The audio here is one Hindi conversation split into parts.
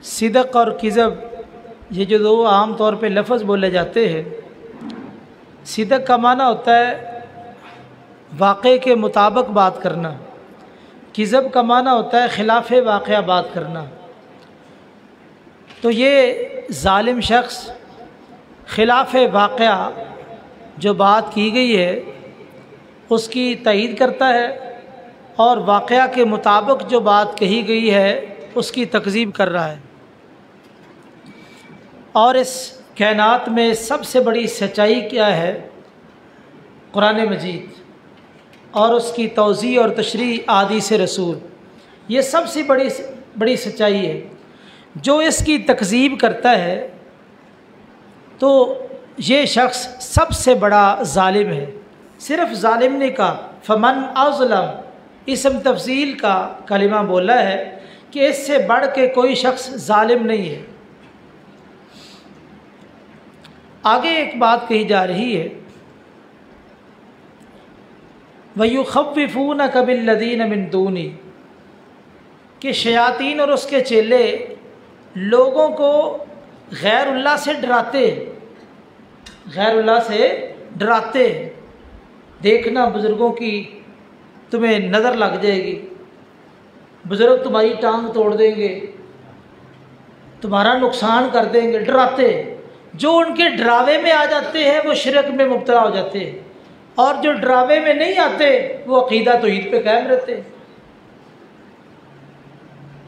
सिदक और किज़ब ये जो दो आम तौर पे लफ्ज़ बोले जाते हैं। सिदक का माना होता है वाक़े के मुताबिक बात करना, किज़ब का माना होता है खिलाफ़ वाक़या बात करना। तो ये ज़ालिम शख्स खिलाफ़ वाक़या जो बात की गई है उसकी तईद करता है और वाक़या के मुताबिक जो बात कही गई है उसकी तकज़ीब कर रहा है। और इस कायनात में सबसे बड़ी सच्चाई क्या है? कुरान मजीद और उसकी तौज़ी और तशरीह हदीस रसूल, ये सबसे बड़ी सच्चाई है। जो इसकी तकज़ीब करता है तो ये शख्स सबसे बड़ा ज़ालिम है। सिर्फ़ ज़ालिम ने कहा, फ़मन अज़लम इसम तफ़सील का कलिमा बोला है कि इससे बढ़ के कोई शख्स ज़ालिम नहीं है। आगे एक बात कही जा रही है, वयुख़व्विफ़ूनक बिल्लज़ीन मिन दूनी, कि शयातीन और उसके चेले लोगों को गैरुल्लाह से डराते। देखना बुज़ुर्गों की तुम्हें नज़र लग जाएगी, बुज़ुर्ग तुम्हारी टांग तोड़ देंगे, तुम्हारा नुकसान कर देंगे, डराते। जो उनके डरावे में आ जाते हैं वो शिरक में मुब्तला हो जाते हैं, और जो डरावे में नहीं आते वो अक़ीदा तौहीद पे कायम रहते हैं।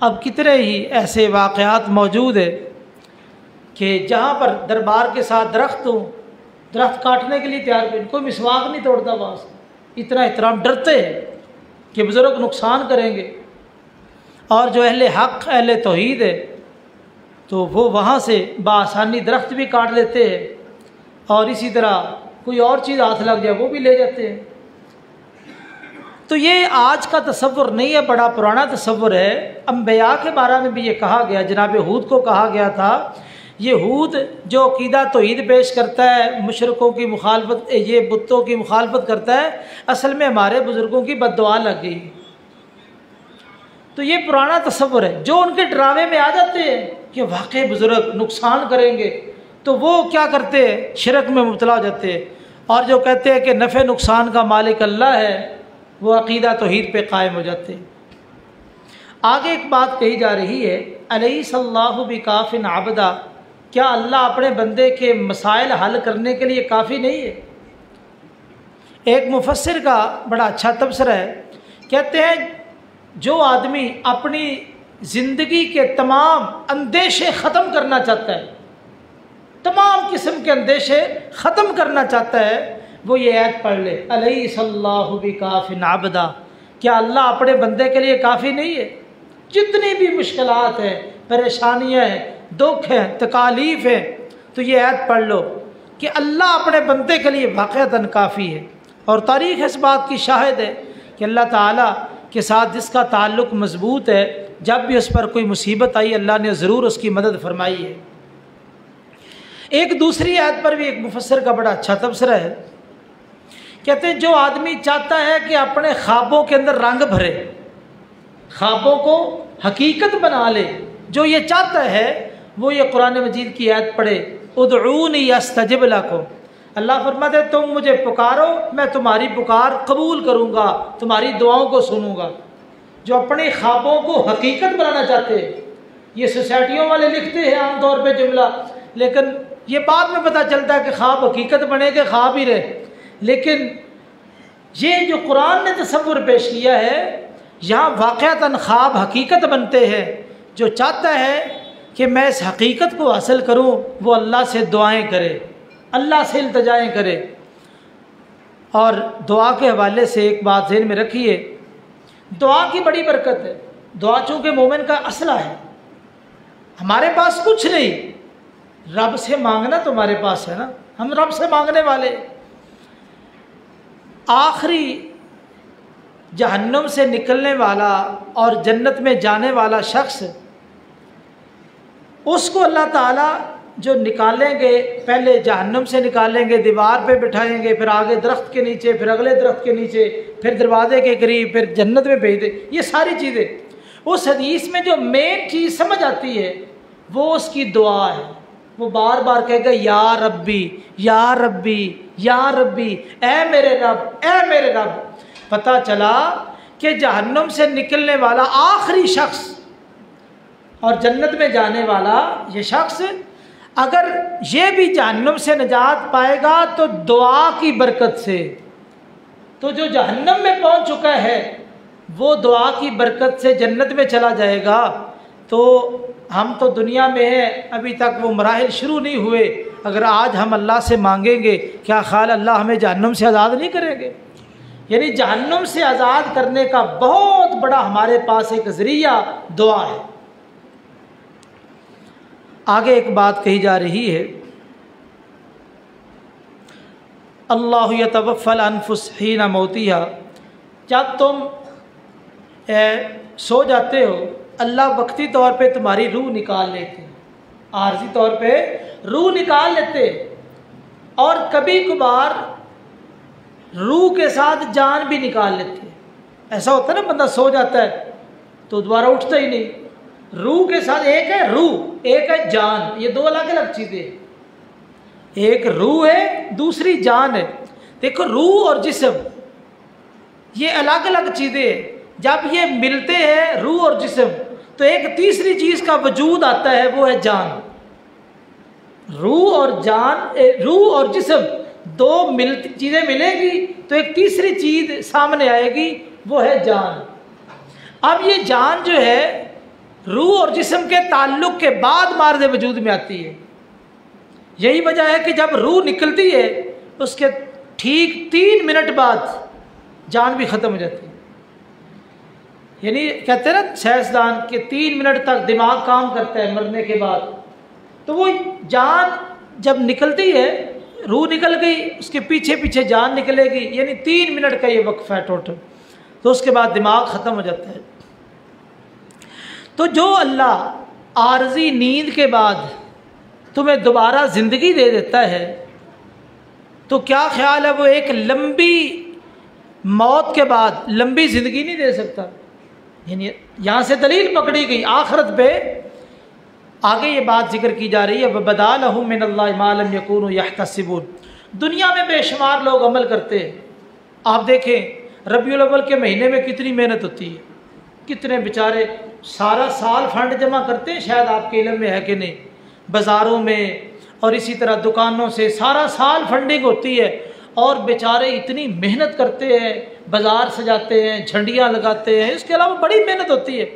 अब कितने ही ऐसे वाक़यात मौजूद है कि जहाँ पर दरबार के साथ दरख्त हो, दरख्त काटने के लिए तैयार कर, कोई मिसवाक नहीं तोड़ता, बस इतना एहतराम, डरते हैं कि बुज़ुर्ग नुकसान करेंगे। और जो अहले हक़ अहले तौहीद है तो वो वहाँ से बासानी दरख्त भी काट लेते हैं, और इसी तरह कोई और चीज़ हाथ लग जाए वो भी ले जाते हैं। तो ये आज का तसव्वुर नहीं है, बड़ा पुराना तसव्वुर है। अंबिया के बारे में भी ये कहा गया, जनाब हूद को कहा गया था, ये हूद जो अक़ीदा तौहीद पेश करता है, मुशरिकों की मुखालफत, ये बुतों की मुखालफत करता है, असल में हमारे बुज़ुर्गों की बद्दुआ लग गई। तो ये पुराना तसव्वुर है। जो उनके डरावे में आ जाते हैं कि वाकई बुज़ुर्ग नुकसान करेंगे तो वो क्या करते हैं, शिरक में मुब्तला हो जाते हैं। और जो कहते हैं कि नफ़े नुकसान का मालिक अल्लाह है, वो अक़ीदा तौहीद पे कायम हो जाते हैं। आगे एक बात कही जा रही है, अलैहिस्सल्लाहु बिकाफ़िन अब्दा, क्या अल्लाह अपने बंदे के मसाइल हल करने के लिए काफ़ी नहीं है? एक मुफस्सिर का बड़ा अच्छा तबसरा है, कहते हैं जो आदमी अपनी ज़िंदगी के तमाम अंदेशे ख़त्म करना चाहता है, तमाम किस्म के अंदेशे ख़त्म करना चाहता है, वो ये आयत पढ़ ले, अलैहिस्सल्लाहु बिकाफ़िन अब्दा, क्या अल्लाह अपने बंदे के लिए काफ़ी नहीं है? जितनी भी मुश्किलात हैं, परेशानियाँ हैं, दुख हैं, तकालीफ़ हैं, तो ये आयत पढ़ लो कि अल्लाह अपने बंदे के लिए वाक़अतन काफ़ी है। और तारीख़ इस बात की शाहिद है कि अल्लाह ताला के साथ जिसका ताल्लुक़ मज़बूत है, जब भी उस पर कोई मुसीबत आई अल्लाह ने ज़रूर उसकी मदद फरमाई है। एक दूसरी आयत पर भी एक मुफस्सिर का बड़ा अच्छा तबसरा है, कहते हैं जो आदमी चाहता है कि अपने ख्वाबों के अंदर रंग भरे, ख्वाबों को हकीकत बना ले, जो ये चाहता है वो ये कुरान मजीद की आयत पढ़े, उदऊनी अस्तजिब लकुम। अल्लाह फरमाते हैं तुम मुझे पुकारो, मैं तुम्हारी पुकार कबूल करूँगा, तुम्हारी दुआओं को सुनूँगा। जो अपने ख्वाबों को हकीकत बनाना चाहते हैं, ये सोसाइटियों वाले लिखते हैं आमतौर पे जुमला, लेकिन ये बाद में पता चलता है कि ख्वाब हकीकत बने के ख्वाब ही रहे। लेकिन ये जो कुरान ने तसव्वुर पेश किया है, यहाँ वाक़अतन ख्वाब हकीकत बनते हैं। जो चाहता है कि मैं इस हकीकत को हासिल करूँ वो अल्लाह से दुआएं करे, अल्लाह से इल्तिजाएं करे। और दुआ के हवाले से एक बात ज़हन में रखिए, दुआ की बड़ी बरकत है। दुआ चूँकि मोमिन का असला है। हमारे पास कुछ नहीं, रब से मांगना तुम्हारे पास है ना, हम रब से मांगने वाले। आखिरी जहन्नुम से निकलने वाला और जन्नत में जाने वाला शख्स, उसको अल्लाह ताला जो निकालेंगे, पहले जहन्नुम से निकालेंगे, दीवार पे बिठाएंगे, फिर आगे दरख्त के नीचे, फिर अगले दरख्त के नीचे, फिर दरवाजे के करीब, फिर जन्नत में भेज दे। ये सारी चीज़ें उस हदीस में जो मेन चीज़ समझ आती है वो उसकी दुआ है। वो बार बार कहेगा या रब्बी या रब्बी या रब्बी, ए मेरे रब, ए मेरे रब। पता चला कि जहन्नुम से निकलने वाला आखिरी शख्स और जन्नत में जाने वाला ये शख्स, अगर ये भी जहन्नुम से निजात पाएगा तो दुआ की बरकत से। तो जो जहन्नुम में पहुंच चुका है वो दुआ की बरकत से जन्नत में चला जाएगा। तो हम तो दुनिया में हैं, अभी तक वो मराहिल शुरू नहीं हुए। अगर आज हम अल्लाह से मांगेंगे, क्या ख्याल अल्लाह हमें जहन्नुम से आज़ाद नहीं करेंगे? यानी जहन्नुम से आज़ाद करने का बहुत बड़ा हमारे पास एक ज़रिया दुआ है। आगे एक बात कही जा रही है, अल्लाहु यतवफ़्फ़ल अनफुस हीना मौतिहा। जब तुम सो जाते हो, अल्लाह वक्ती तौर पे तुम्हारी रूह निकाल लेते, आर्जी तौर पे रूह निकाल लेते। और कभी कभार रूह के साथ जान भी निकाल लेते। ऐसा होता है ना, बंदा सो जाता है तो दोबारा उठता ही नहीं। रूह के साथ एक है रूह, एक है जान, ये दो अलग अलग चीज़ें। एक रूह है, दूसरी जान है। देखो, रूह और जिस्म ये अलग अलग चीज़ें हैं। जब ये मिलते हैं रूह और जिस्म, तो एक तीसरी चीज़ का वजूद आता है, वो है जान। रूह और जान, रूह और जिस्म दो चीज़ें मिलेगी तो एक तीसरी चीज़ सामने आएगी, वो है जान। अब ये जान जो है रूह और जिस्म के ताल्लुक़ के बाद मार्दे वजूद में आती है। यही वजह है कि जब रूह निकलती है उसके ठीक 3 मिनट बाद जान भी ख़त्म हो जाती है। यानी कहते हैं ना साइंसदान के 3 मिनट तक दिमाग काम करता है मरने के बाद। तो वो जान जब निकलती है, रूह निकल गई, उसके पीछे पीछे जान निकलेगी, यानी 3 मिनट का ये वक्फ़ा है टोटल। तो उसके बाद दिमाग ख़त्म हो जाता है। तो जो अल्लाह आर्जी नींद के बाद तुम्हें दोबारा ज़िंदगी दे देता है, तो क्या ख्याल है वो एक लंबी मौत के बाद लंबी ज़िंदगी नहीं दे सकता? यानी यहाँ से दलील पकड़ी गई आखिरत पे। आगे ये बात जिक्र की जा रही है, वबदा लहुम मिनल्लाहि मा लम यकूनु यहतसिबून। दुनिया में बेशुमार लोग अमल करते हैं। आप देखें रबीउल अव्वल के महीने में कितनी मेहनत होती है, कितने बेचारे सारा साल फंड जमा करते हैं। शायद आपके इल्म में है कि नहीं, बाज़ारों में और इसी तरह दुकानों से सारा साल फंडिंग होती है और बेचारे इतनी मेहनत करते हैं, बाज़ार सजाते हैं, झंडियाँ लगाते हैं, इसके अलावा बड़ी मेहनत होती है।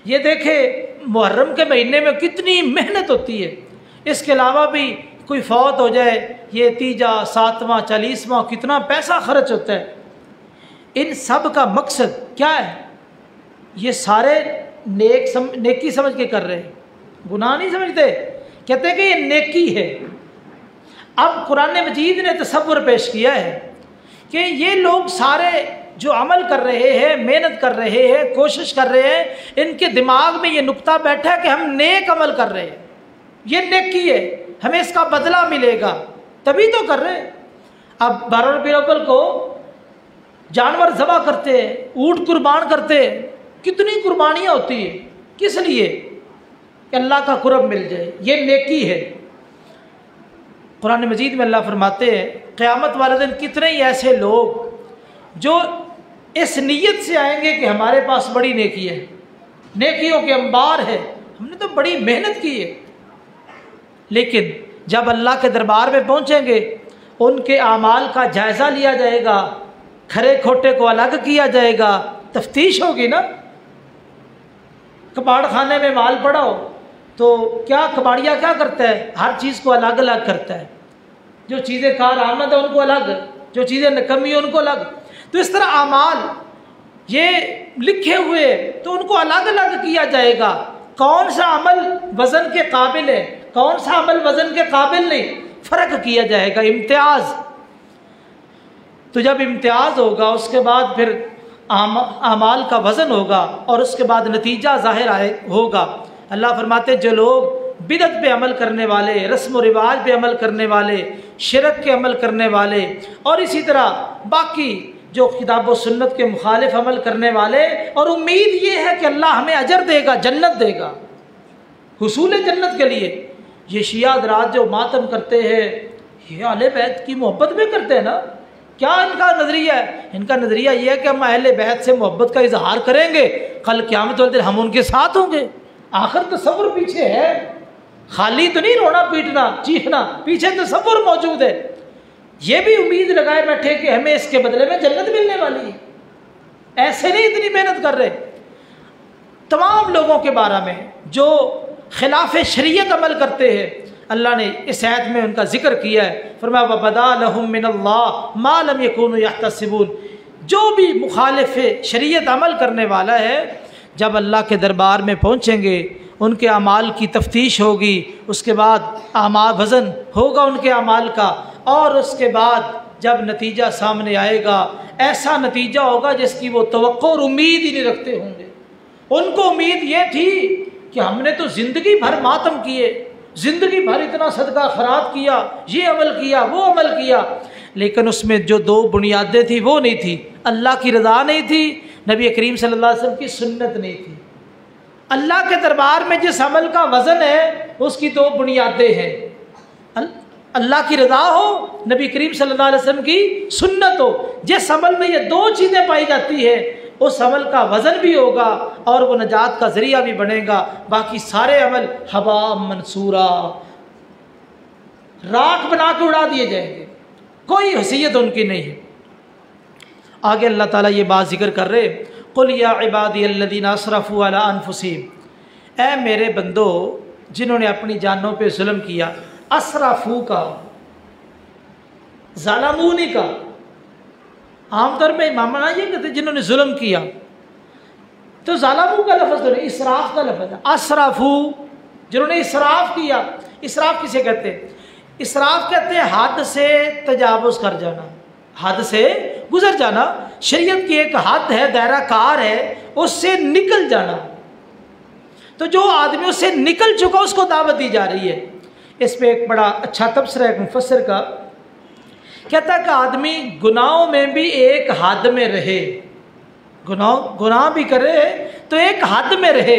ये देखें मुहर्रम के महीने में कितनी मेहनत होती है। इसके अलावा भी कोई फौत हो जाए, ये तीजा, सातवां, 40वां, कितना पैसा खर्च होता है। इन सब का मकसद क्या है? ये सारे नेकी समझ के कर रहे हैं, गुनाह नहीं समझते। कहते हैं कि ये नेकी है। अब कुरान मजीद ने तसव्वुर पेश किया है कि ये लोग सारे जो अमल कर रहे हैं, मेहनत कर रहे हैं, कोशिश कर रहे हैं, इनके दिमाग में ये नुक्ता बैठा है कि हम नेक अमल कर रहे हैं, ये नेकी है, हमें इसका बदला मिलेगा, तभी तो कर रहे हैं। अब 12 रबीउल अव्वल को जानवर ज़बह करते हैं, ऊँट कुर्बान करते हैं, कितनी कुर्बानियाँ होती है, किस लिए? कि अल्लाह का कुर्ब मिल जाए, ये नेकी है। कुरान मजीद में अल्लाह फरमाते हैं क़यामत वाले दिन कितने ही ऐसे लोग जो इस नीयत से आएंगे कि हमारे पास बड़ी नेकी है, नेकियों के अंबार है, हमने तो बड़ी मेहनत की है, लेकिन जब अल्लाह के दरबार में पहुंचेंगे उनके आमाल का जायज़ा लिया जाएगा, खरे खोटे को अलग किया जाएगा, तफ्तीश होगी ना। कबाड़ खाने में माल पड़ा हो तो क्या कबाड़िया क्या करता है? हर चीज़ को अलग अलग करता है। जो चीज़ें कारआमद है उनको अलग, जो चीज़ें नकमी है उनको अलग। तो इस तरह आमाल ये लिखे हुए तो उनको अलग अलग किया जाएगा। कौन सा अमल वज़न के काबिल है, कौन सा अमल वज़न के काबिल नहीं, फ़र्क किया जाएगा, इम्तियाज़। तो जब इम्तियाज़ होगा उसके बाद फिर आमाल का वज़न होगा और उसके बाद नतीजा ज़ाहिर होगा। अल्लाह फरमाते जो लोग बिदअत पे अमल करने वाले, रस्म व रिवाज पे अमल करने वाले, शिरक के अमल करने वाले और इसी तरह बाकी जो किताब व सुन्नत के मुखालिफ अमल करने वाले, और उम्मीद ये है कि अल्लाह हमें अजर देगा, जन्नत देगा, हुसूल जन्नत के लिए। ये शिया हज़रात जो मातम करते हैं, ये अहले बैत की मोहब्बत में करते हैं ना। क्या इनका नज़रिया है? इनका नज़रिया ये है कि हम अहले बैत से मोहब्बत का इजहार करेंगे, कल क़यामत वाले दिन हम उनके साथ होंगे। आखिर तसव्वुर पीछे है, खाली तो नहीं रोना पीटना चीखना, पीछे तसव्वुर मौजूद है। ये भी उम्मीद लगाए बैठे कि हमें इसके बदले में जन्नत मिलने वाली है। ऐसे नहीं इतनी मेहनत कर रहे। तमाम लोगों के बारे में जो खिलाफ शरीयत अमल करते हैं, अल्लाह ने इस आयत में उनका जिक्र किया है। फरमाया वबदा लहुम मिनल्लाह मा लम यकूनु यहतसिबून। जो भी मुखालिफ शरीयत अमल करने वाला है, जब अल्लाह के दरबार में पहुँचेंगे, उनके अमाल की तफ्तीश होगी, उसके बाद आमाल वज़न होगा उनके अमाल का, और उसके बाद जब नतीजा सामने आएगा, ऐसा नतीजा होगा जिसकी वो तवक्को और उम्मीद ही नहीं रखते होंगे। उनको उम्मीद ये थी कि हमने तो ज़िंदगी भर मातम किए, ज़िंदगी भर इतना सदका खैरात किया, ये अमल किया वो अमल किया, लेकिन उसमें जो दो बुनियादें थी वो नहीं थी। अल्लाह की रज़ा नहीं थी, नबी करीम सल्लल्लाहु अलैहि वसल्लम की सुन्नत नहीं थी। अल्लाह के दरबार में जिस अमल का वज़न है उसकी दो बुनियादें हैं, अल्लाह की रज़ा हो, नबी करीम सल्लल्लाहु अलैहि वसल्लम की सुन्नत हो। जिस अमल में ये दो चीज़ें पाई जाती है, उस अमल का वज़न भी होगा और वो नजात का ज़रिया भी बनेगा। बाकी सारे अमल हवा मंसूरा, राख बना के उड़ा दिए जाएंगे, कोई हैसियत उनकी नहीं है। आगे अल्लाह ताला ये बात जिक्र कर रहे, कुल या इबादी अल्लज़ीना असरफ़ू अला अनफुसिहिम, ऐ मेरे बंदो जिन्होंने अपनी जानों पे जुल्म किया। असरफ़ू का ज़ालमूनी का आमतौर पे इमाम ना ये कहते जिन्होंने जुल्म किया, तो ज़ालमू का लफ्ज़ तो नहीं, इसराफ़ का लफ्ज़ है। असरफ़ू जिन्होंने इसराफ़ किया। इसराफ़ किसे कहते हैं? इसराफ़ कहते हैं हद से तजावुज़ कर जाना, हद से गुजर जाना। शरीयत की एक हद है, दायरा कार है, उससे निकल जाना। तो जो आदमी उससे निकल चुका उसको दावत दी जा रही है। इस पर एक बड़ा अच्छा तबसरा है मुफस्सिर का, कहता है कि आदमी गुनाहों में भी एक हद में रहे, गुनाह भी करे तो एक हद में रहे।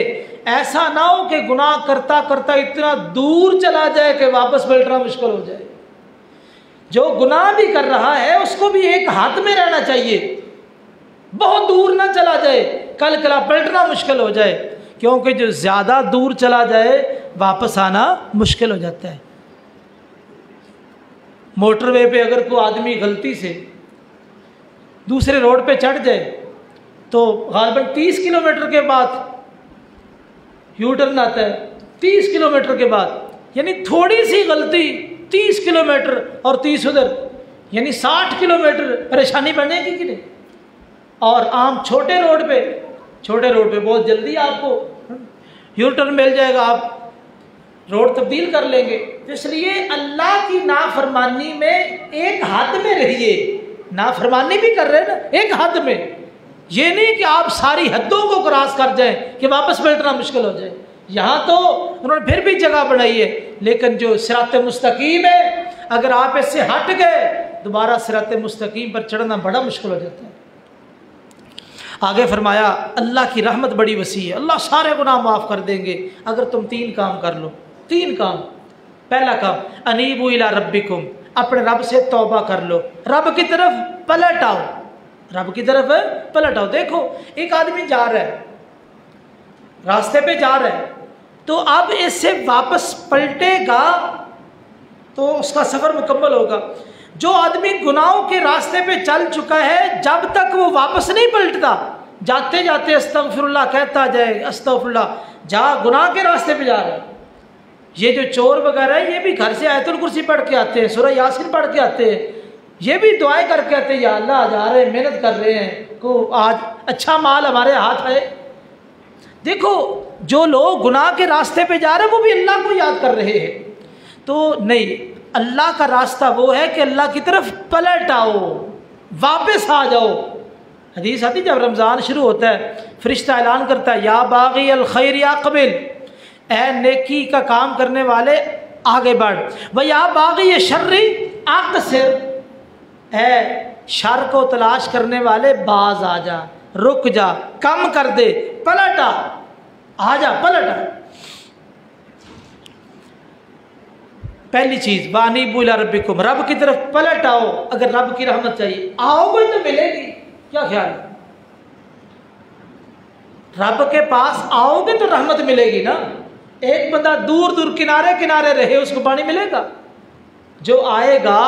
ऐसा ना हो कि गुनाह करता करता इतना दूर चला जाए कि वापस पलटना मुश्किल हो जाए। जो गुनाह भी कर रहा है उसको भी एक हद में रहना चाहिए, बहुत दूर ना चला जाए, कल कला पलटना मुश्किल हो जाए। क्योंकि जो ज़्यादा दूर चला जाए वापस आना मुश्किल हो जाता है। मोटरवे पे अगर कोई आदमी गलती से दूसरे रोड पे चढ़ जाए तो गालिबन 30 किलोमीटर के बाद यू टर्न आता है, 30 किलोमीटर के बाद, यानी थोड़ी सी गलती 30 किलोमीटर और 30 उधर, यानी 60 किलोमीटर परेशानी बनेगी कि नहीं। और आम छोटे रोड पे बहुत जल्दी आपको यू टर्न मिल जाएगा, आप रोड तब्दील कर लेंगे। तो इसलिए अल्लाह की नाफरमानी में एक हद में रहिए। नाफरमानी भी कर रहे हैं ना, एक हद में, ये नहीं कि आप सारी हदों को क्रॉस कर जाएं कि वापस पलटना मुश्किल हो जाए। यहाँ तो उन्होंने फिर भी जगह बनाई है, लेकिन जो सिरात मुस्तकीम है, अगर आप इससे हट गए दोबारा सिरात मुस्तकीम पर चढ़ना बड़ा मुश्किल हो जाता है। आगे फरमाया अल्लाह की रहमत बड़ी वसी है, अल्लाह सारे गुनाह माफ़ कर देंगे अगर तुम 3 काम कर लो। 3 काम। पहला काम अनीबू इला रब्बिकुम, अपने रब से तौबा कर लो, रब की तरफ पलट आओ, रब की तरफ पलट आओ। देखो एक आदमी जा रहा है, रास्ते पे जा रहा है, तो अब इससे वापस पलटेगा तो उसका सफ़र मुकम्मल होगा। जो आदमी गुनाहों के रास्ते पे चल चुका है, जब तक वो वापस नहीं पलटता, जाते जाते अस्तगफिरुल्लाह कहता जाए, अस्तगफिरुल्लाह, जा गुनाह के रास्ते पे जा रहा है। ये जो चोर वगैरह है, ये भी घर से आयतुल कुर्सी पढ़ के आते हैं, सूरह यासीन पढ़ के आते हैं, ये भी दुआएं करके आते हैं, या अल्लाह जा रहे हैं, मेहनत कर रहे हैं, को आज अच्छा माल हमारे हाथ है। देखो जो लोग गुनाह के रास्ते पे जा रहे हैं वो भी अल्लाह को याद कर रहे हैं। तो नहीं, अल्लाह का रास्ता वो है कि अल्लाह की तरफ पलट आओ, वापस आ जाओ। हदीस आती, जब रमज़ान शुरू होता है फरिश्ता ऐलान करता है, या बागी अल खैर या कबिल, ए नेकी का काम करने वाले आगे बढ़, व या बागी शर्री अक़सिर, ए शर को तलाश करने वाले बाज आ जा, रुक जा, कम कर दे, पलट आ जा, पलट आ। पहली चीज़ वानीबू इला रब्बिकुम, रब की तरफ पलट आओ। अगर रब की रहमत चाहिए आओगे तो मिलेगी। क्या ख्याल है? रब के पास आओगे तो रहमत मिलेगी ना। एक बंदा दूर दूर किनारे किनारे रहे उसको पानी मिलेगा? जो आएगा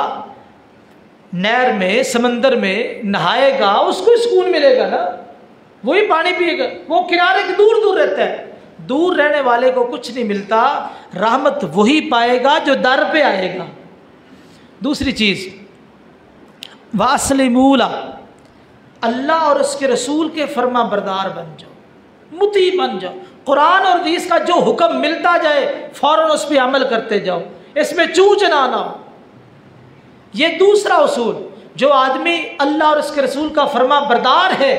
नहर में समंदर में नहाएगा उसको सुकून मिलेगा ना, वही पानी पिएगा। वो किनारे के दूर दूर रहता है, दूर रहने वाले को कुछ नहीं मिलता। रहमत वही पाएगा जो दर पे आएगा। दूसरी चीज़ वासलिमूला, अल्लाह और उसके रसूल के फर्मा बरदार बन जाओ, मुती बन जाओ। कुरान और हदीस का जो हुक्म मिलता जाए फ़ौरन उस पर अमल करते जाओ, इसमें चूच ना हो। ये दूसरा उसूल, जो आदमी अल्लाह और उसके रसूल का फर्मा बरदार है,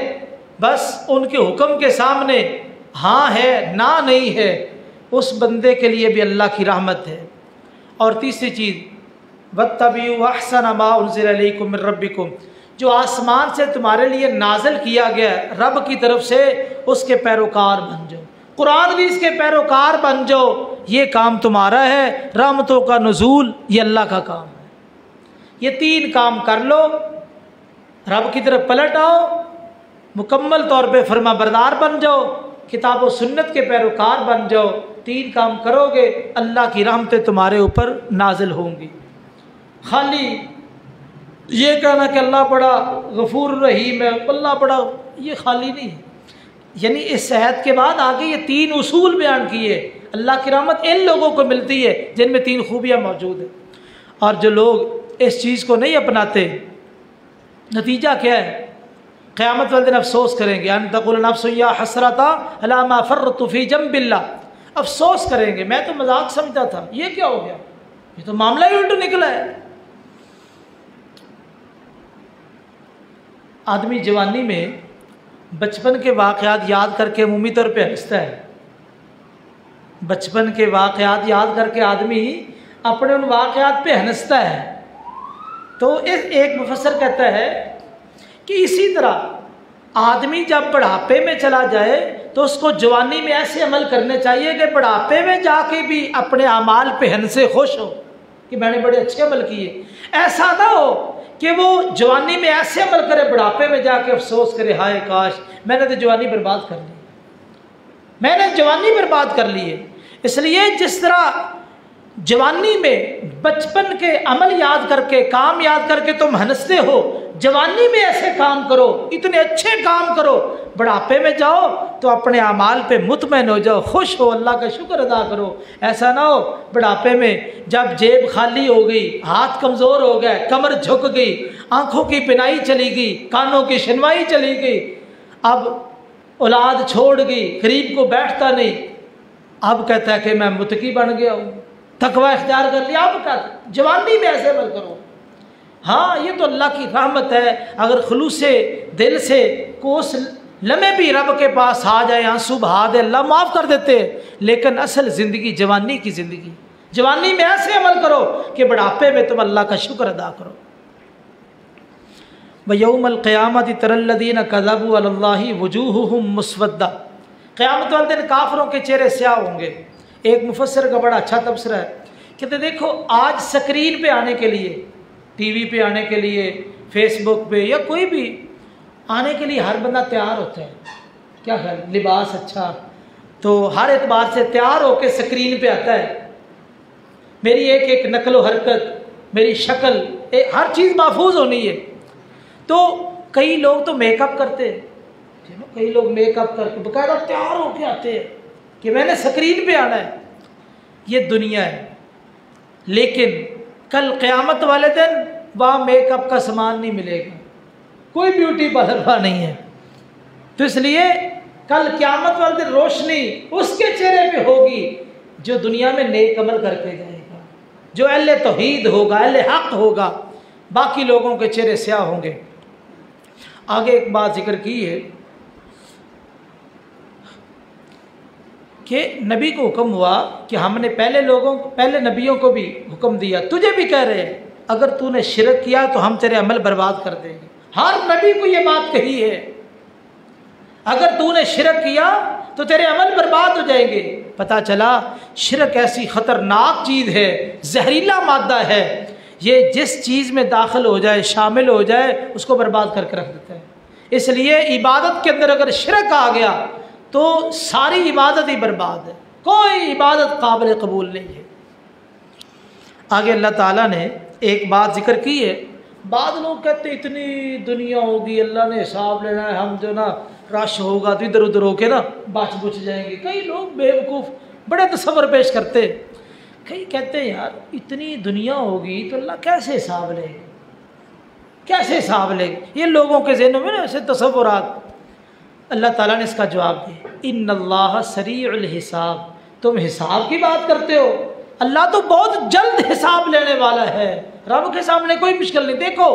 बस उनके हुक्म के सामने हाँ है ना नहीं है, उस बंदे के लिए भी अल्लाह की रहमत है। और तीसरी चीज़ वत्तबिउ अहसन मा उनज़िला इलैकुम मिन रब्बिकुम, जो आसमान से तुम्हारे लिए नाज़िल किया गया रब की तरफ से, उसके पैरोकार बन जाओ, कुरान हदीस के पैरोकार बन जाओ। ये काम तुम्हारा है। रहमतों का नुज़ूल ये अल्लाह का काम है। ये तीन काम कर लो, रब की तरफ पलट आओ, मुकम्मल तौर पे फर्मा बरदार बन जाओ, किताब और सुन्नत के पैरोकार बन जाओ। तीन काम करोगे अल्लाह की रहमतें तुम्हारे ऊपर नाजिल होंगी। खाली ये कहना कि अल्लाह बड़ा गफूर रहीम है, अल्लाह बड़ा, ये खाली नहीं है। यानी इस सेहत के बाद आगे ये तीन उसूल बयान किए। अल्लाह की रहमत इन लोगों को मिलती है जिनमें तीन खूबियाँ मौजूद हैं। और जो लोग इस चीज़ को नहीं अपनाते, नतीजा क्या है? क़यामत वाले दिन अफसोस करेंगे। अन तक़ूल नफ्सुन या हसरता अला मा फ़र्रतु फ़ी जंबिल्लाह, अफसोस करेंगे मैं तो मजाक समझता था, ये क्या हो गया, ये तो मामला ही उल्टा निकला है। आदमी जवानी में बचपन के वाक़यात याद करके अमूमी तौर पे हंसता है। बचपन के वाक़यात याद करके आदमी अपने उन वाक़यात पे हंसता है। तो एक मुफस्सर कहता है कि इसी तरह आदमी जब बुढ़ापे में चला जाए तो उसको जवानी में ऐसे अमल करने चाहिए कि बुढ़ापे में जाके भी अपने अमाल पे हंसे, खुश हो कि मैंने बड़े अच्छे अमल किए। ऐसा ना हो कि वो जवानी में ऐसे अमल करे, बुढ़ापे में जाके अफसोस करे, हाय काश मैंने तो जवानी बर्बाद कर ली, मैंने जवानी बर्बाद कर ली है। इसलिए जिस तरह जवानी में बचपन के अमल याद करके, काम याद करके तुम हंसते हो, जवानी में ऐसे काम करो, इतने अच्छे काम करो, बुढ़ापे में जाओ तो अपने अमाल पे मुतमईन हो जाओ, खुश हो, अल्लाह का शुक्र अदा करो। ऐसा ना हो बुढ़ापे में जब जेब खाली हो गई, हाथ कमज़ोर हो गए, कमर झुक गई, आँखों की पिनाई चली गई, कानों की सुनवाई चली गई, अब औलाद छोड़ गई, गरीब को बैठता नहीं, अब कहता है कि मैं मुतकी बन गया हूँ, तकवा इख्तियार कर लिया। अब क्या जवानी में ऐसे अमल करो। हाँ, ये तो अल्लाह की रहमत है। अगर खुलूस से दिल से कोस लम्हे भी रब के पास आ जाए, आंसू बहा दे, अल्लाह माफ़ कर देते। लेकिन असल ज़िंदगी जवानी की ज़िंदगी, जवानी में ऐसे अमल करो कि बुढ़ापे में तुम अल्लाह का शुक्र अदा करो। व यौमल क़यामति तरल्लज़ीना कज़बू अलल्लाहि वजूहुहुम मुस्वद्दा, क़यामत वाले दिन काफिरों के चेहरे स्याह होंगे। एक मुफस्सिर का बड़ा अच्छा तबसरा है, कहते देखो आज स्क्रीन पे आने के लिए, टीवी पे आने के लिए, फेसबुक पे या कोई भी आने के लिए हर बंदा तैयार होता है। क्या है, लिबास अच्छा, तो हर एतबार से तैयार होकर स्क्रीन पे आता है। मेरी एक एक नकलो हरकत, मेरी शक्ल, हर चीज़ महफूज होनी है। तो कई लोग तो मेकअप करते हैं, कई लोग मेकअप करके बाकायदा तैयार होके आते हैं कि मैंने स्क्रीन पे आना है। ये दुनिया है, लेकिन कल क़यामत वाले दिन वहाँ मेकअप का सामान नहीं मिलेगा, कोई ब्यूटी पार्लर वहाँ नहीं है। तो इसलिए कल क़यामत वाले दिन रोशनी उसके चेहरे पे होगी जो दुनिया में नेक अमल करके जाएगा, जो अहले तौहीद होगा, अहले हक़ होगा। बाकी लोगों के चेहरे स्याह होंगे। आगे एक बात जिक्र की है कि नबी को हुक्म हुआ कि हमने पहले नबियों को भी हुक्म दिया, तुझे भी कह रहे हैं अगर तूने शिरक किया तो हम तेरे अमल बर्बाद कर देंगे। हर नबी को ये बात कही है, अगर तूने शिरक किया तो तेरे अमल बर्बाद हो जाएंगे। पता चला शिरक ऐसी ख़तरनाक चीज़ है, जहरीला मादा है, ये जिस चीज़ में दाखिल हो जाए, शामिल हो जाए, उसको बर्बाद करके रख देता है। इसलिए इबादत के अंदर अगर शिरक आ गया तो सारी इबादत ही बर्बाद है, कोई इबादत काबिल कबूल नहीं है। आगे अल्लाह ताला ने एक बात जिक्र की है। बाद लोग कहते इतनी दुनिया होगी, अल्लाह ने हिसाब लेना है, हम जो ना रश होगा तो इधर उधर होके ना बच बुच जाएंगे। कई लोग बेवकूफ़ बड़े तसव्वुर पेश करते, कई कहते हैं यार इतनी दुनिया होगी तो अल्लाह कैसे हिसाब लेगा, कैसे हिसाब लेगा। ये लोगों के ज़हनों में ना ऐसे तसव्वुरात। अल्लाह ताला ने इसका जवाब दिया, इन्नल्लाह सरीउल हिसाब। तुम हिसाब की बात करते हो, अल्लाह तो बहुत जल्द हिसाब लेने वाला है, रब के सामने कोई मुश्किल नहीं। देखो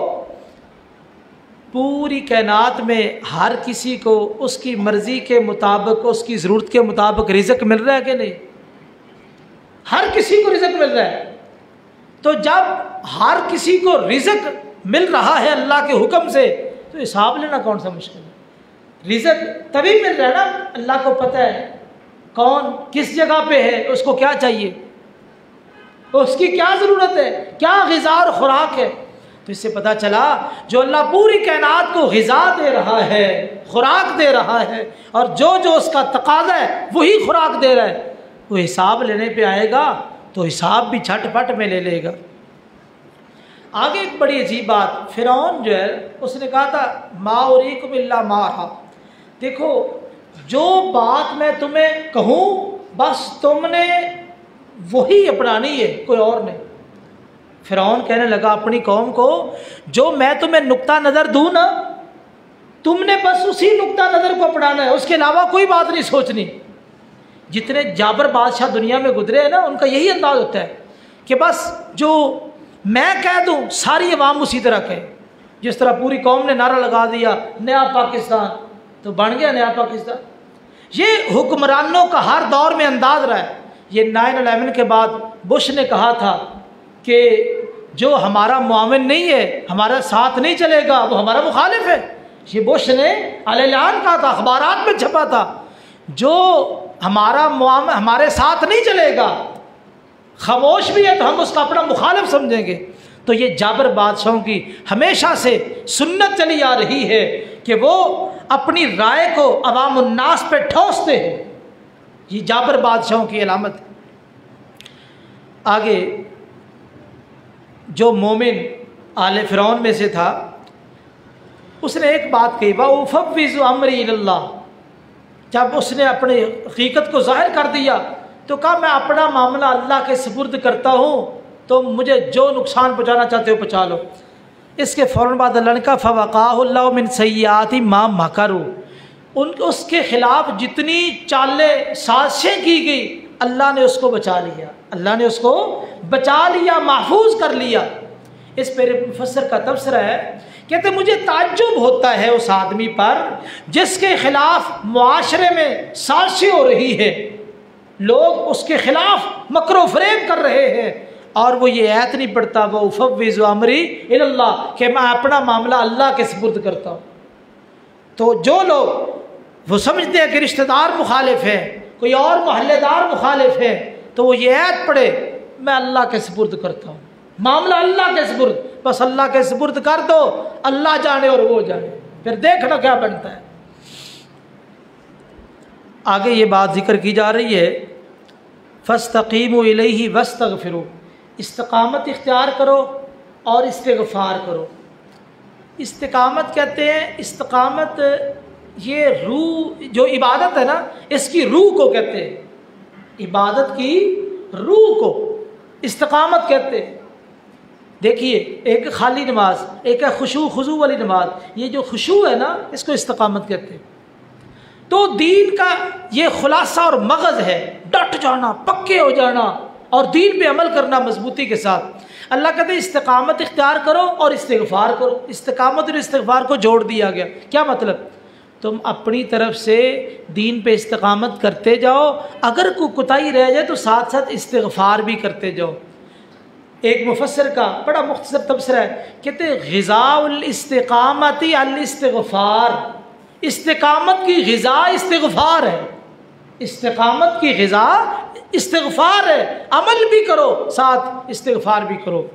पूरी कायनात में हर किसी को उसकी मर्ज़ी के मुताबिक, उसकी ज़रूरत के मुताबिक रिज़्क़ मिल रहा है कि नहीं? हर किसी को रिज़्क़ मिल रहा है। तो जब हर किसी को रिज़्क़ मिल रहा है अल्लाह के हुक्म से, तो हिसाब लेना कौन सा मुश्किल है? रिज़्क़ तभी मिल रहा है ना, अल्लाह को पता है कौन किस जगह पे है, उसको क्या चाहिए, उसकी क्या ज़रूरत है, क्या ग़िज़ा और खुराक है। तो इससे पता चला जो अल्लाह पूरी कायनात को ग़िज़ा दे रहा है, खुराक दे रहा है, और जो जो उसका तकाज़ा है वही खुराक दे रहा है, वो हिसाब लेने पे आएगा तो हिसाब भी झटपट में ले लेगा। आगे एक बड़ी अजीब बात, फ़िरौन जो है उसने कहा था मा उरीकुम इल्ला मा अरा। देखो जो बात मैं तुम्हें कहूँ बस तुमने वही अपनानी है, कोई और नहीं। फ़िरौन कहने लगा अपनी कौम को, जो मैं तुम्हें नुक्ता नज़र दूँ ना, तुमने बस उसी नुक्ता नज़र को अपनाना है, उसके अलावा कोई बात नहीं सोचनी। जितने जाबर बादशाह दुनिया में गुजरे हैं ना, उनका यही अंदाज़ होता है कि बस जो मैं कह दूँ सारी अवाम उसी तरह कहे। जिस तरह पूरी कौम ने नारा लगा दिया नया पाकिस्तान, तो बन गया नया पाकिस्तान। ये हुक्मरानों का हर दौर में अंदाज रहा है। ये 9/11 के बाद बुश ने कहा था कि जो हमारा मुआविन नहीं है, हमारा साथ नहीं चलेगा, वो हमारा मुखालिफ है। ये बुश ने अलैलान कहा था, अखबारात में छपा था, जो हमारा मुआविन हमारे साथ नहीं चलेगा, खामोश भी है तो हम उसका अपना मुखालिफ समझेंगे। तो ये जाबर बादशाहों की हमेशा से सुन्नत चली आ रही है कि वो अपनी राय को अवाम उन्नास पे ठोसते हैं। ये जाबर बादशाहों की अलामत है। आगे जो मोमिन आले फ़िरौन में से था, उसने एक बात कही, वउफ़व्विज़ु अम्री इलल्लाह। जब उसने अपनी हकीकत को ज़ाहिर कर दिया तो कहा मैं अपना मामला अल्लाह के सुपुर्द करता हूँ, तो मुझे जो नुकसान पहुँचाना चाहते हो पहुँचा लो। इसके फ़ौरन बाद अल्लाह ने कहा फ़वक़ाहुल्लाहु मिन सय्याति मा मकरू। उसके ख़िलाफ़ जितनी चालें साजिशें की गई अल्लाह ने उसको बचा लिया, अल्लाह ने उसको बचा लिया, महफूज कर लिया। इस पर मुफस्सिर का तबसरा है, कहते मुझे ताज्जुब होता है उस आदमी पर जिसके ख़िलाफ़ मुआशरे में साजिशें हो रही है, लोग उसके ख़िलाफ़ मकरो फ़रेब कर रहे हैं, और वो ये ऐत नहीं पढ़ता वउफ़व्विज़ु अम्री इलल्लाह कि मैं अपना मामला अल्लाह के सुपुर्द करता हूँ। तो जो लोग वो समझते हैं कि रिश्तेदार मुखालिफ है, कोई और मोहल्लेदार मुखालिफ है, तो वो ये ऐत पढ़े मैं अल्लाह के सुपुर्द करता हूँ, मामला अल्लाह के सुपुर्द, बस अल्लाह के सुपुर्द कर दो, अल्लाह जाने और वो जाने, फिर देखना क्या बनता है। आगे ये बात जिक्र की जा रही है, फ़स्तक़ीमू इलैहि वस्तग़फ़िरू, इस्तिक़ामत इख्तियार करो और इस्तिग़फ़ार करो। इस्तिक़ामत कहते हैं, इस्तिक़ामत ये रूह जो इबादत है ना, इसकी रूह को कहते हैं, इबादत की रूह को इस्तिक़ामत कहते हैं। देखिए एक खाली नमाज, एक है खुशू खुजू वाली नमाज। ये जो खुशू है ना, इसको इस्तिक़ामत कहते हैं। तो दीन का ये खुलासा और मगज़ है, डट जाना, पक्के हो जाना और दीन पे अमल करना मजबूती के साथ। अल्लाह कहते हैं इस्तिक़ामत इख्तियार करो और इस्तिग़फ़ार करो। इस्तिक़ामत और इस्तिग़फ़ार को जोड़ दिया गया। क्या मतलब? तुम अपनी तरफ से दीन पे इस्तिक़ामत करते जाओ, अगर कोई कोताही रह जाए तो साथ साथ इस्तिग़फ़ार भी करते जाओ। एक मुफस्सिर का बड़ा मुख्तसर तबसरा है, कहते ग़िज़ाउल इस्तिक़ामति अल इस्तिग़फ़ार। इस्तिक़ामत की ग़िज़ा इस्तिग़फ़ार है। इस्तिकामत की ग़िज़ा इस्तिग़फ़ार है, अमल भी करो साथ इस्तिग़फ़ार भी करो।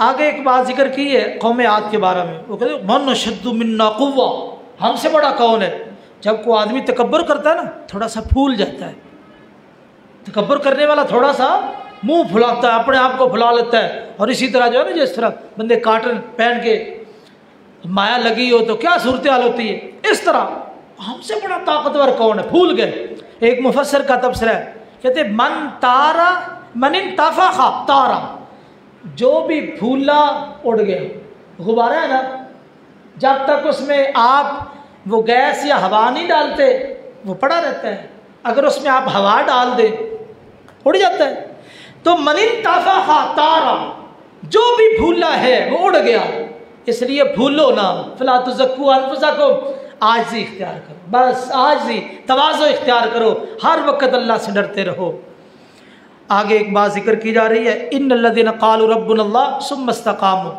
आगे एक बात जिक्र की है कौम आद के बारे में, वो कहते मन अशद्दु मिन्ना क़ुव्वा, हमसे बड़ा कौन है। जब कोई आदमी तकब्बुर करता है ना, थोड़ा सा फूल जाता है। तकब्बुर करने वाला थोड़ा सा मुंह फुलाता है, अपने आप को फुला लेता है। और इसी तरह जो है ना, जिस तरह बंदे काटन पहन के माया लगी हो तो क्या सूरत हाल होती है, इस तरह हमसे बड़ा ताकतवर कौन है, फूल गए। एक मुफस्सिर का तबसरा है, कहते मन तारा मनिन तफाखा तारा, जो भी फूला उड़ गया। गुब्बारा है ना, जब तक उसमें आप वो गैस या हवा नहीं डालते वो पड़ा रहता है, अगर उसमें आप हवा डाल दे उड़ जाता है। तो मनिन तफाखा तारा, जो भी फूला है वो उड़ गया। इसलिए भूलो ना, फला तुज़क्कू अनफुसकुम, आजिज़ी इख्तियार करो, बस आजिज़ी तवाज़ु इख्तियार करो, हर वक्त अल्लाह से डरते रहो। आगे एक बात जिक्र की जा रही है, इन्नल्लज़ीना क़ालू रब्बुनल्लाह सुम्मा इस्तक़ामू,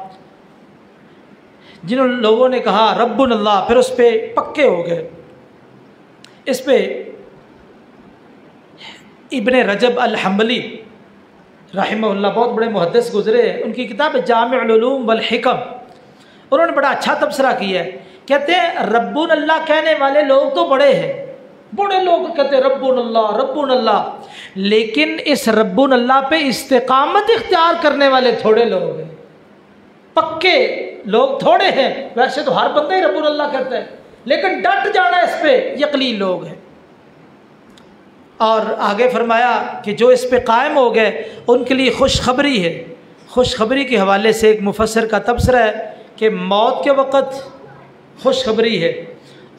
जिन लोगों ने कहा रब्बुनल्लाह फिर उस पर पक्के हो गए। इस पे इब्ने रजब अल हम्बली रहमहुल्लाह बहुत बड़े मुहद्दिस गुजरे हैं, उनकी किताब है जामिउल उलूम वल हिकम, उन्होंने बड़ा अच्छा तबसरा किया है। कहते हैं रब्बुनल्लाह कहने वाले लोग तो बड़े हैं, बड़े लोग कहते हैं रब्बुनल्लाह रब्बुनल्लाह, लेकिन इस रब्बुनल्लाह पे इस्तिकामत इख्तियार करने वाले थोड़े लोग हैं, पक्के लोग थोड़े हैं। वैसे तो हर बंदा ही रब्बुनल्लाह करता है, लेकिन डट जाना इस पे ये कलील लोग हैं। और आगे फरमाया कि जो इस पे कायम हो गए उनके लिए खुशखबरी है। खुशखबरी के हवाले से एक मुफस्सिर का तबसरा है कि मौत के वक़्त खुशखबरी है,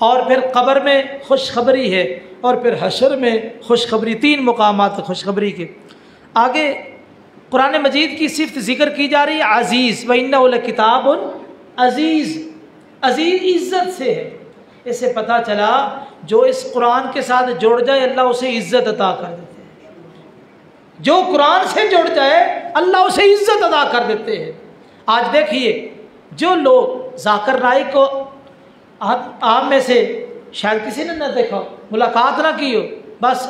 और फिर कब्र में खुशखबरी है, और फिर हशर में खुशखबरी। 3 मुकामात खुशखबरी के। आगे कुरान मजीद की सिफ़त ज़िक्र की जा रही है अज़ीज़, व इन्नहु लकिताबुन अज़ीज़, अज़ीज़ इज़्ज़त से है। इससे पता चला जो इस कुरान के साथ जुड़ जाए अल्लाह उसे इज़्ज़त अता कर देते हैं। जो कुरान से जुड़ जाए अल्लाह उसे इज़्ज़त अता कर देते हैं। आज देखिए जो लोग ज़ाकिर नाइक को आप में से शायद किसी ने ना देखा, मुलाकात ना की हो, बस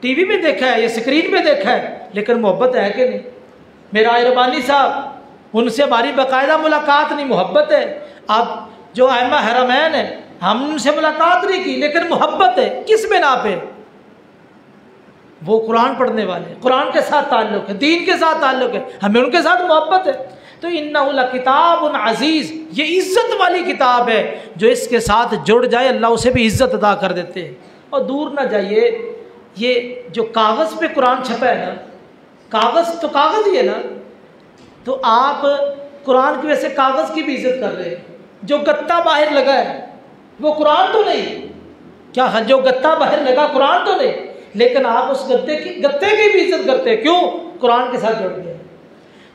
टीवी पे देखा है या स्क्रीन पे देखा है, लेकिन मोहब्बत है कि नहीं। मेरा रबानी साहब, उनसे हमारी बाकायदा मुलाकात नहीं, मोहब्बत है। अब जो आइमा हरमैन है, हम उनसे मुलाकात नहीं की, लेकिन मोहब्बत है। किस बिना पे? वो कुरान पढ़ने वाले, कुरान के साथ ताल्लुक़ है, दीन के साथ ताल्लुक़ है, हमें उनके साथ मोहब्बत है। तो इन्नहु लकिताबुन अज़ीज़, ये इज़्ज़त वाली किताब है, जो इसके साथ जुड़ जाए अल्लाह उसे भी इज़्ज़त अदा कर देते हैं। और दूर ना जाइए, ये जो कागज़ पे कुरान छपा है ना, कागज़ तो कागज़ ही है ना, तो आप कुरान की वजह से कागज़ की भी इज़्ज़त कर रहे हैं। जो गत्ता बाहर लगा है वो कुरान तो नहीं, क्या जो गत्ता बाहर लगा कुरान तो नहीं, लेकिन आप उस गत्ते की भी इज़्ज़त करते हैं। क्यों? कुरान के साथ जुड़ गए।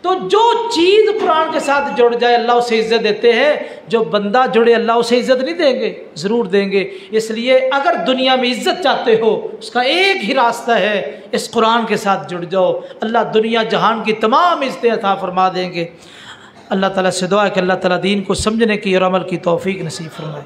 तो जो चीज़ कुरान के साथ जुड़ जाए अल्लाह उसे इज़्ज़त देते हैं, जो बंदा जुड़े अल्लाह उसे इज़्ज़त नहीं देंगे, ज़रूर देंगे। इसलिए अगर दुनिया में इज़्ज़त चाहते हो उसका एक ही रास्ता है, इस कुरान के साथ जुड़ जाओ, अल्लाह दुनिया जहान की तमाम इज़्ज़तें अता फरमा देंगे। अल्लाह ताला से दुआ है कि अल्लाह ताला दीन को समझने की और अमल की तौफीक नसीब फरमाए।